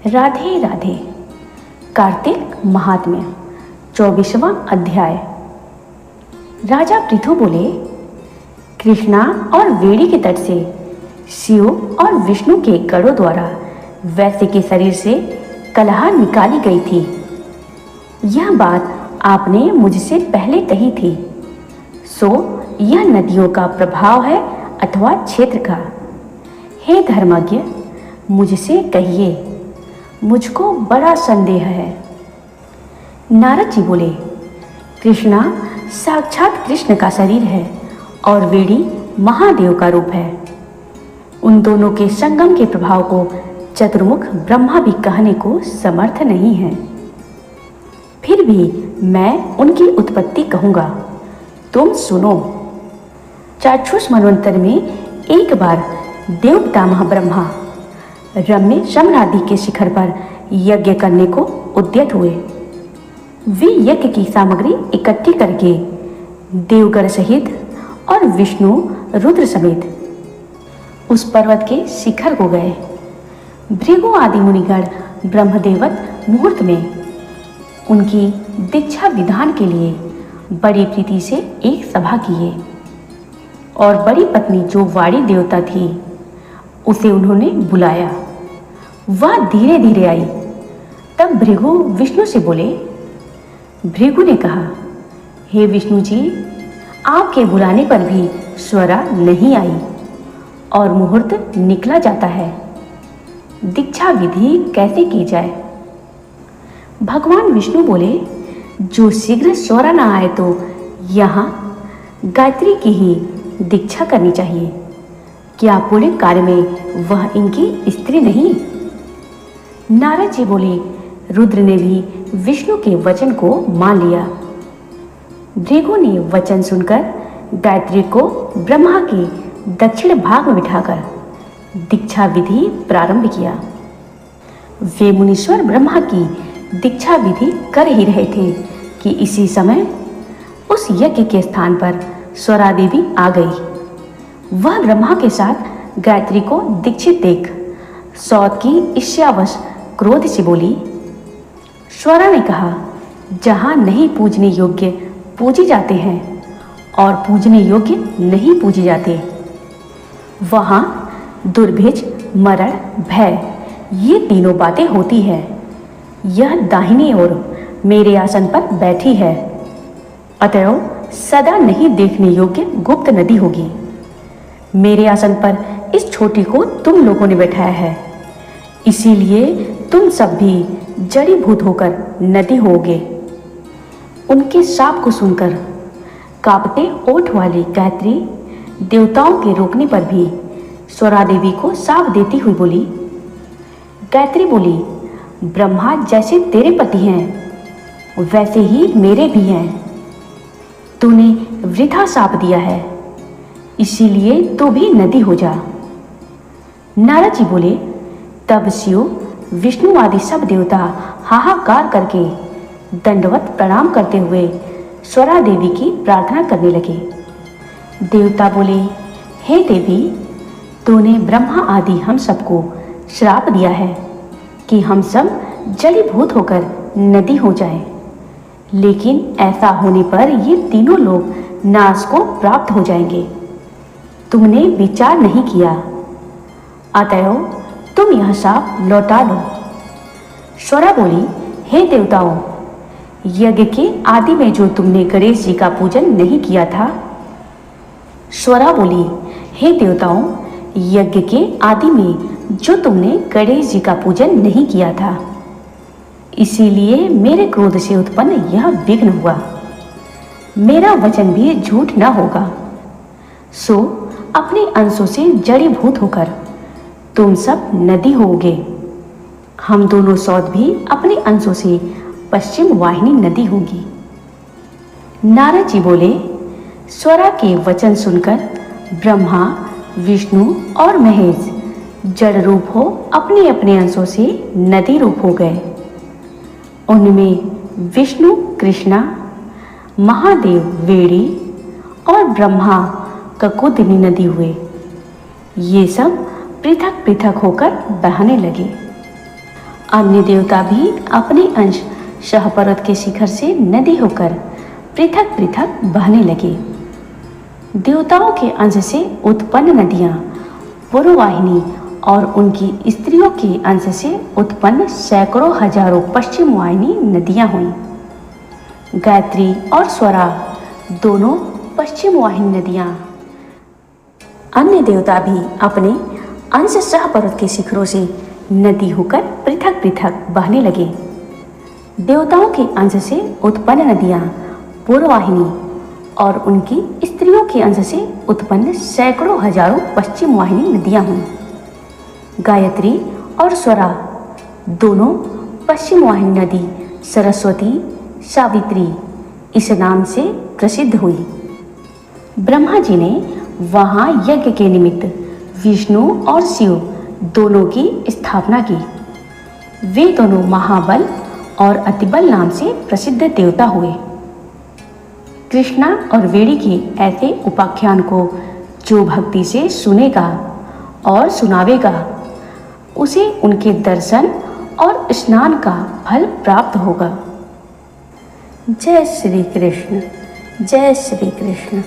राधे राधे। कार्तिक महात्म्य 24वां अध्याय। राजा पृथु बोले, कृष्णा और वेणी के तट से शिव और विष्णु के गढ़ों द्वारा वैश्य के शरीर से कलह निकाली गई थी। यह बात आपने मुझसे पहले कही थी। सो यह नदियों का प्रभाव है अथवा क्षेत्र का? हे धर्मज्ञ, मुझसे कहिए, मुझको बड़ा संदेह है। नारद जी बोले, कृष्णा साक्षात कृष्ण का शरीर है और वेणी महादेव का रूप है। उन दोनों के संगम के प्रभाव को चतुर्मुख ब्रह्मा भी कहने को समर्थ नहीं है। फिर भी मैं उनकी उत्पत्ति कहूंगा, तुम सुनो। चाक्षुष मनवंतर में एक बार देव पितामह ब्रह्मा रम्य शमरादि के शिखर पर यज्ञ करने को उद्यत हुए। वे यज्ञ की सामग्री इकट्ठी करके देवगण सहित और विष्णु रुद्र समेत उस पर्वत के शिखर को गए। भृगु आदि मुनिगण ब्रह्मदेवत मुहूर्त में उनकी दीक्षा विधान के लिए बड़ी प्रीति से एक सभा किए और बड़ी पत्नी जो वाणी देवता थी उसे उन्होंने बुलाया। वह धीरे धीरे आई। तब भृगु विष्णु से बोले। भृगु ने कहा, हे विष्णु जी, आपके बुलाने पर भी स्वरा नहीं आई और मुहूर्त निकला जाता है। दीक्षा विधि कैसे की जाए? भगवान विष्णु बोले, जो शीघ्र स्वरा न आए तो यहाँ गायत्री की ही दीक्षा करनी चाहिए। क्या पूरे कार्य में वह इनकी स्त्री नहीं? नारद जी बोले, रुद्र ने भी विष्णु के वचन को मान लिया। भृगु ने वचन सुनकर गायत्री को ब्रह्मा के दक्षिण भाग में बिठाकर दीक्षा विधि प्रारंभ किया। वे मुनीश्वर ब्रह्मा की दीक्षा विधि कर ही रहे थे कि इसी समय उस यज्ञ के स्थान पर स्वरा देवी आ गई। वह ब्रह्मा के साथ गायत्री को दीक्षित देख सौत की ईर्ष्यावश क्रोध से बोली। स्वरा ने कहा, जहाँ नहीं पूजने योग्य पूजे जाते हैं और पूजने योग्य नहीं पूजे जाते, वहाँ दुर्भिक्ष, मरण, भय ये तीनों बातें होती है। यह दाहिनी ओर मेरे आसन पर बैठी है, अतएव सदा नहीं देखने योग्य गुप्त नदी होगी। मेरे आसन पर इस छोटी को तुम लोगों ने बैठाया है, इसीलिए तुम सब भी जड़ीभूत होकर नदी होगे। उनके शाप को सुनकर कांपते ओठ वाली गायत्री देवताओं के रोकने पर भी स्वरा देवी को शाप देती हुई बोली। गायत्री बोली, ब्रह्मा जैसे तेरे पति हैं वैसे ही मेरे भी हैं। तूने वृथा शाप दिया है, इसीलिए तू भी नदी हो जा। नारद जी बोले, तब शिव विष्णु आदि सब देवता हाहाकार करके दंडवत प्रणाम करते हुए स्वरा देवी की प्रार्थना करने लगे। देवता बोले, हे देवी, तूने ब्रह्मा आदि हम सबको श्राप दिया है कि हम सब जड़ीभूत होकर नदी हो जाएं। लेकिन ऐसा होने पर ये तीनों लोग नाश को प्राप्त हो जाएंगे। तुमने विचार नहीं किया, अतएव तुम यह शाप लौटा लो। स्वरा बोली, हे देवताओं, यज्ञ के आदि में जो तुमने गणेश जी का पूजन नहीं किया था। स्वरा बोली, हे देवताओं, यज्ञ के आदि में जो तुमने गणेश जी का पूजन नहीं किया था, इसीलिए मेरे क्रोध से उत्पन्न यह विघ्न हुआ। मेरा वचन भी झूठ न होगा। सो अपने अंशों से जड़ीभूत होकर तुम सब नदी होगे। हम दोनों सौत भी अपने अंशों से पश्चिम वाहिनी नदी होगी। नारद जी बोले, स्वरा के वचन सुनकर ब्रह्मा, विष्णु और महेश जड़ रूप हो अपने अपने अंशों से नदी रूप हो गए। उनमें विष्णु कृष्णा, महादेव वेणी और ब्रह्मा ककुदिनी नदी हुए। ये सब पृथक पृथक होकर बहने लगे। अन्य देवता भी अपने अंश शह पर्वत के शिखर से नदी होकर पृथक पृथक बहने लगे। देवताओं के अंश से उत्पन्न नदियां पूर्ववाहिनी और उनकी स्त्रियों के अंश से उत्पन्न सैकड़ों हजारों पश्चिम वाहिनी नदियां हुई। गायत्री और स्वरा दोनों पश्चिम वाहिनी नदियां। अन्य देवता भी अपने अंश शह पर्वत के शिखरों से नदी होकर पृथक पृथक बहने लगे। देवताओं के अंश से उत्पन्न नदियां पूर्ववाहिनी और उनकी स्त्रियों के अंश से उत्पन्न सैकड़ों हजारों पश्चिम वाहिनी नदियां हुई। गायत्री और स्वरा दोनों पश्चिम वाहिनी नदी सरस्वती सावित्री इस नाम से प्रसिद्ध हुई। ब्रह्मा जी ने वहां यज्ञ के निमित्त विष्णु और शिव दोनों की स्थापना की। वे दोनों महाबल और अतिबल नाम से प्रसिद्ध देवता हुए। कृष्णा और वेणी के ऐसे उपाख्यान को जो भक्ति से सुनेगा और सुनावेगा, उसे उनके दर्शन और स्नान का फल प्राप्त होगा। जय श्री कृष्ण, जय श्री कृष्ण।